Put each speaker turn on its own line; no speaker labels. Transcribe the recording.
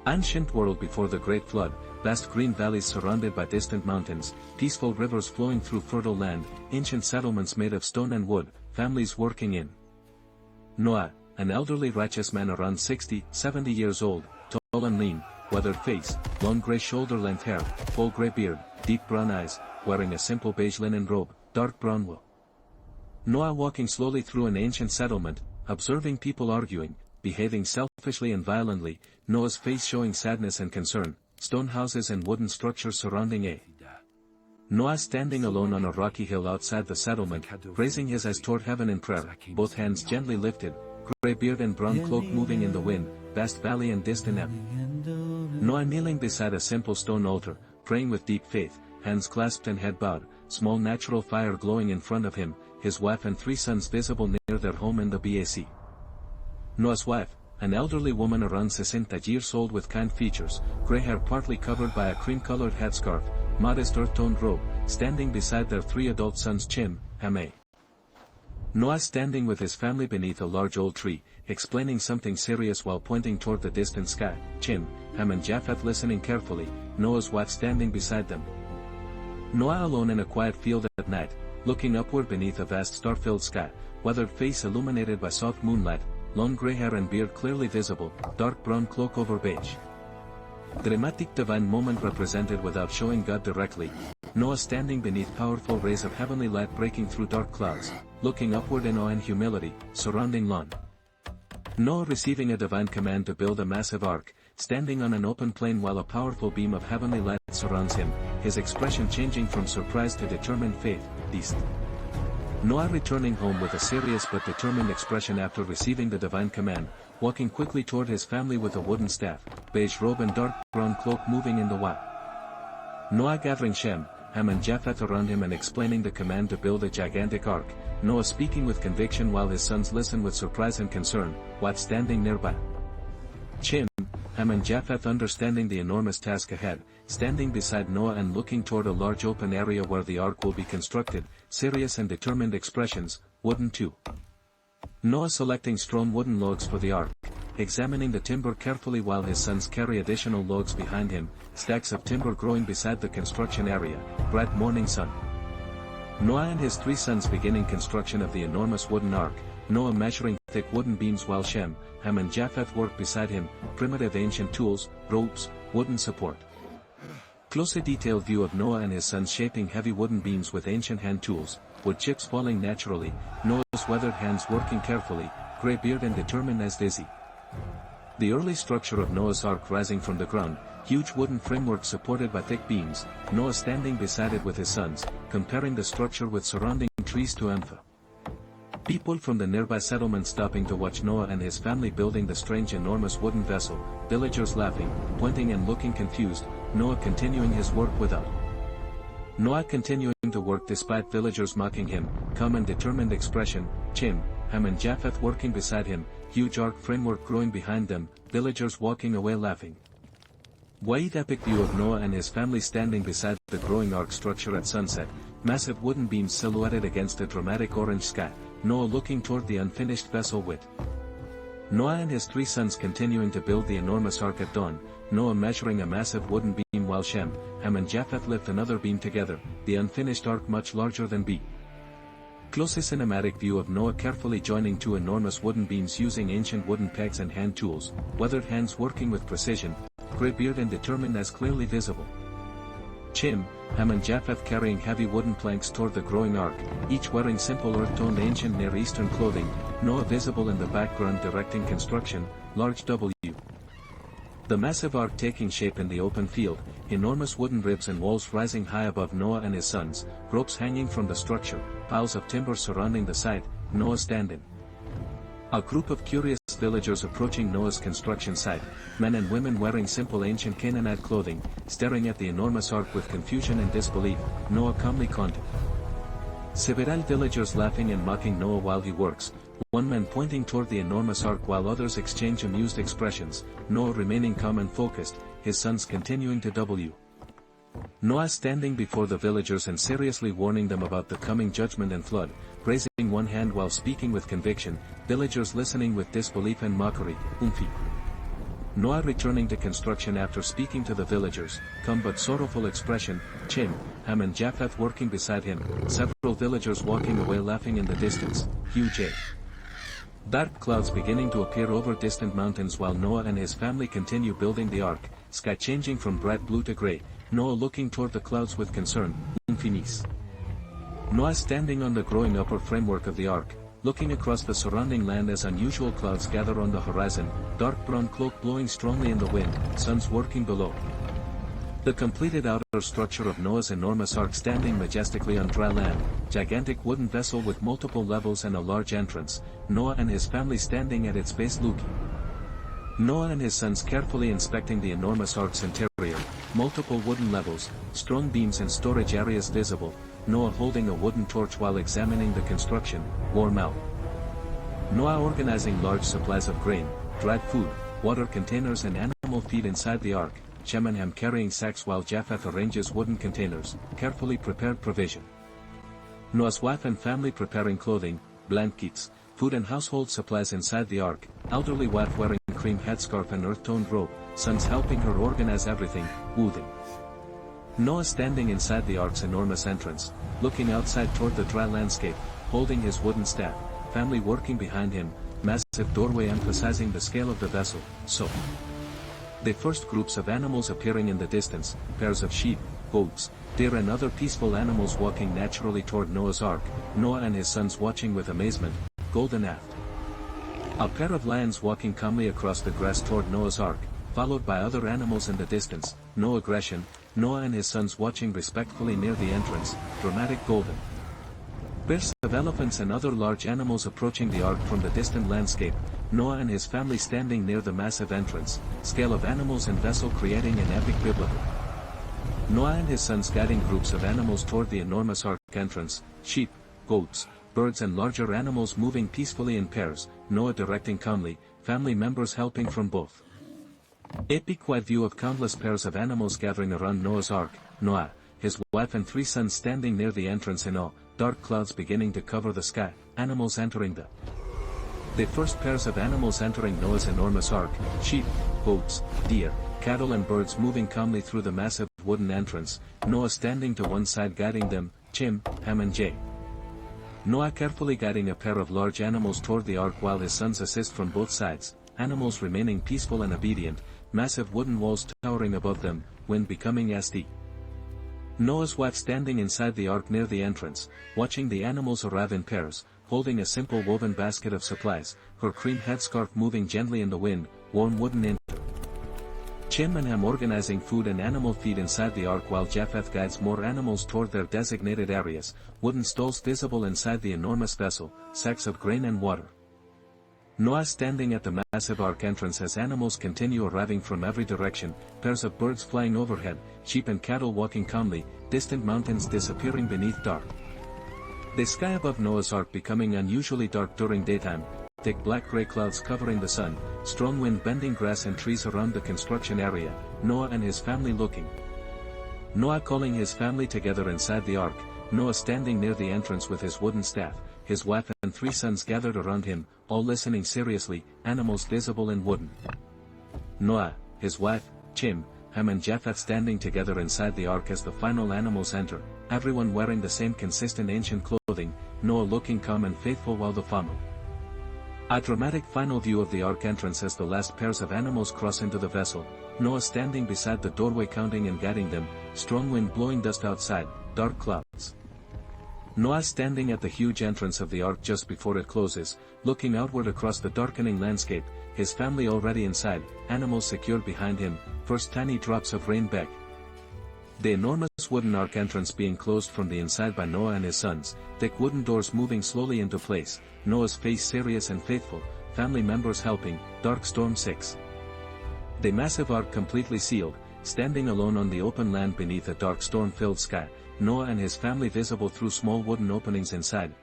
Ancient world before the Great Flood, vast green valleys surrounded by distant mountains, peaceful rivers flowing through fertile land, ancient settlements made of stone and wood, families working in. Noah, an elderly righteous man around 60, 70 years old, tall and lean, weathered face, long gray shoulder-length hair, full gray beard, deep brown eyes, wearing a simple beige linen robe, dark brown wool. Noah walking slowly through an ancient settlement, observing people arguing, behaving selfishly and violently, Noah's face showing sadness and concern, stone houses and wooden structures surrounding a. Noah standing alone on a rocky hill outside the settlement, raising his eyes toward heaven in prayer, both hands gently lifted, gray beard and brown cloak moving in the wind, vast valley and distant ebb. Noah kneeling beside a simple stone altar, praying with deep faith, hands clasped and head bowed, small natural fire glowing in front of him, his wife and 3 sons visible near their home in the BAC. Noah's wife, an elderly woman around 60 years old with kind features, gray hair partly covered by a cream-colored headscarf, modest earth-toned robe, standing beside their 3 adult sons Chim, Ham. Noah standing with his family beneath a large old tree, explaining something serious while pointing toward the distant sky, Chim, Ham and Japheth listening carefully, Noah's wife standing beside them. Noah alone in a quiet field at night, looking upward beneath a vast star-filled sky, weathered face illuminated by soft moonlight, long gray hair and beard clearly visible, dark brown cloak over beige. Dramatic divine moment represented without showing God directly, Noah standing beneath powerful rays of heavenly light breaking through dark clouds, looking upward in awe and humility, surrounding lawn. Noah receiving a divine command to build a massive ark, standing on an open plain while a powerful beam of heavenly light surrounds him, his expression changing from surprise to determined faith, East. Noah returning home with a serious but determined expression after receiving the divine command, walking quickly toward his family with a wooden staff, beige robe and dark brown cloak moving in the wild. Noah gathering Shem, Ham and Japheth around him and explaining the command to build a gigantic ark, Noah speaking with conviction while his sons listen with surprise and concern, Wat standing nearby. Chim, Ham and Japheth understanding the enormous task ahead, standing beside Noah and looking toward a large open area where the ark will be constructed, serious and determined expressions, wooden too. Noah selecting strong wooden logs for the ark, examining the timber carefully while his sons carry additional logs behind him, stacks of timber growing beside the construction area, bright morning sun. Noah and his 3 sons beginning construction of the enormous wooden ark, Noah measuring thick wooden beams while Shem, Ham and Japheth work beside him, primitive ancient tools, ropes, wooden support. Closer detailed view of Noah and his sons shaping heavy wooden beams with ancient hand tools, wood chips falling naturally, Noah's weathered hands working carefully, gray beard and determined as dizzy. The early structure of Noah's ark rising from the ground, huge wooden framework supported by thick beams, Noah standing beside it with his sons, comparing the structure with surrounding trees to Ampha. People from the nearby settlement stopping to watch Noah and his family building the strange enormous wooden vessel, villagers laughing, pointing and looking confused, Noah continuing his work without. Noah continuing to work despite villagers mocking him, calm and determined expression, Chim, Ham and Japheth working beside him, huge ark framework growing behind them, villagers walking away laughing. Wide epic view of Noah and his family standing beside the growing ark structure at sunset, massive wooden beams silhouetted against a dramatic orange sky, Noah looking toward the unfinished vessel with. Noah and his 3 sons continuing to build the enormous ark at dawn, Noah measuring a massive wooden beam while Shem, Ham and Japheth lift another beam together, the unfinished ark much larger than B. Closest cinematic view of Noah carefully joining 2 enormous wooden beams using ancient wooden pegs and hand tools, weathered hands working with precision, gray beard and determined as clearly visible. Chim, Ham and Japheth carrying heavy wooden planks toward the growing ark, each wearing simple earth-toned ancient Near Eastern clothing, Noah visible in the background directing construction, large W. The massive ark taking shape in the open field, enormous wooden ribs and walls rising high above Noah and his sons, ropes hanging from the structure, piles of timber surrounding the site, Noah standing. A group of curious villagers approaching Noah's construction site, men and women wearing simple ancient Canaanite clothing, staring at the enormous ark with confusion and disbelief, Noah calmly content. Several villagers laughing and mocking Noah while he works, one man pointing toward the enormous ark while others exchange amused expressions, Noah remaining calm and focused, his sons continuing to W. Noah standing before the villagers and seriously warning them about the coming judgment and flood, raising one hand while speaking with conviction, villagers listening with disbelief and mockery, Umfi. Noah returning to construction after speaking to the villagers, come but sorrowful expression, Shem, Ham and Japheth working beside him, several villagers walking away laughing in the distance, huge A. Dark clouds beginning to appear over distant mountains while Noah and his family continue building the ark, sky changing from bright blue to grey, Noah looking toward the clouds with concern, finis. Noah standing on the growing upper framework of the ark, looking across the surrounding land as unusual clouds gather on the horizon, dark brown cloak blowing strongly in the wind, suns working below. The completed outer structure of Noah's enormous ark standing majestically on dry land, gigantic wooden vessel with multiple levels and a large entrance, Noah and his family standing at its base looking. Noah and his sons carefully inspecting the enormous ark's interior, multiple wooden levels, strong beams and storage areas visible, Noah holding a wooden torch while examining the construction, warm out. Noah organizing large supplies of grain, dried food, water containers and animal feed inside the ark, Shem and Ham carrying sacks while Japheth arranges wooden containers, carefully prepared provision. Noah's wife and family preparing clothing, blankets, food and household supplies inside the ark, elderly wife wearing cream headscarf and earth-toned robe, sons helping her organize everything, wooing. Noah standing inside the ark's enormous entrance, looking outside toward the dry landscape, holding his wooden staff, family working behind him, massive doorway emphasizing the scale of the vessel, so. The first groups of animals appearing in the distance, pairs of sheep, goats, deer and other peaceful animals walking naturally toward Noah's ark, Noah and his sons watching with amazement, golden aft. A pair of lions walking calmly across the grass toward Noah's ark, followed by other animals in the distance, no aggression, Noah and his sons watching respectfully near the entrance, dramatic golden. Pairs of elephants and other large animals approaching the ark from the distant landscape, Noah and his family standing near the massive entrance, scale of animals and vessel creating an epic biblical. Noah and his sons guiding groups of animals toward the enormous ark entrance, sheep, goats, birds and larger animals moving peacefully in pairs, Noah directing calmly, family members helping from both. Epic wide view of countless pairs of animals gathering around Noah's ark, Noah, his wife and 3 sons standing near the entrance in awe, dark clouds beginning to cover the sky, animals entering the first pairs of animals entering Noah's enormous ark, sheep, goats, deer, cattle and birds moving calmly through the massive wooden entrance, Noah standing to one side guiding them, Shem, Ham and Jay. Noah carefully guiding a pair of large animals toward the ark while his sons assist from both sides, animals remaining peaceful and obedient, massive wooden walls towering above them, wind becoming as deep. Noah's wife standing inside the ark near the entrance, watching the animals arrive in pairs, holding a simple woven basket of supplies, her cream headscarf moving gently in the wind, warm wooden enter. Shem and Ham organizing food and animal feed inside the ark while Japheth guides more animals toward their designated areas, wooden stalls visible inside the enormous vessel, sacks of grain and water. Noah standing at the massive ark entrance as animals continue arriving from every direction, pairs of birds flying overhead, sheep and cattle walking calmly, distant mountains disappearing beneath dark. The sky above Noah's ark becoming unusually dark during daytime, thick black-gray clouds covering the sun, strong wind bending grass and trees around the construction area, Noah and his family looking. Noah calling his family together inside the ark, Noah standing near the entrance with his wooden staff, his wife and 3 sons gathered around him, all listening seriously, animals visible in wooden. Noah, his wife, Shem, Ham and Japheth standing together inside the ark as the final animals enter, everyone wearing the same consistent ancient clothing, Noah looking calm and faithful while the family. A dramatic final view of the ark entrance as the last pairs of animals cross into the vessel, Noah standing beside the doorway counting and guiding them, strong wind blowing dust outside, dark clouds. Noah standing at the huge entrance of the ark just before it closes, looking outward across the darkening landscape, his family already inside, animals secured behind him, first tiny drops of rain back. The enormous wooden ark entrance being closed from the inside by Noah and his sons, thick wooden doors moving slowly into place, Noah's face serious and faithful, family members helping, dark storm 6. The massive ark completely sealed, standing alone on the open land beneath a dark storm-filled sky, Noah and his family visible through small wooden openings inside,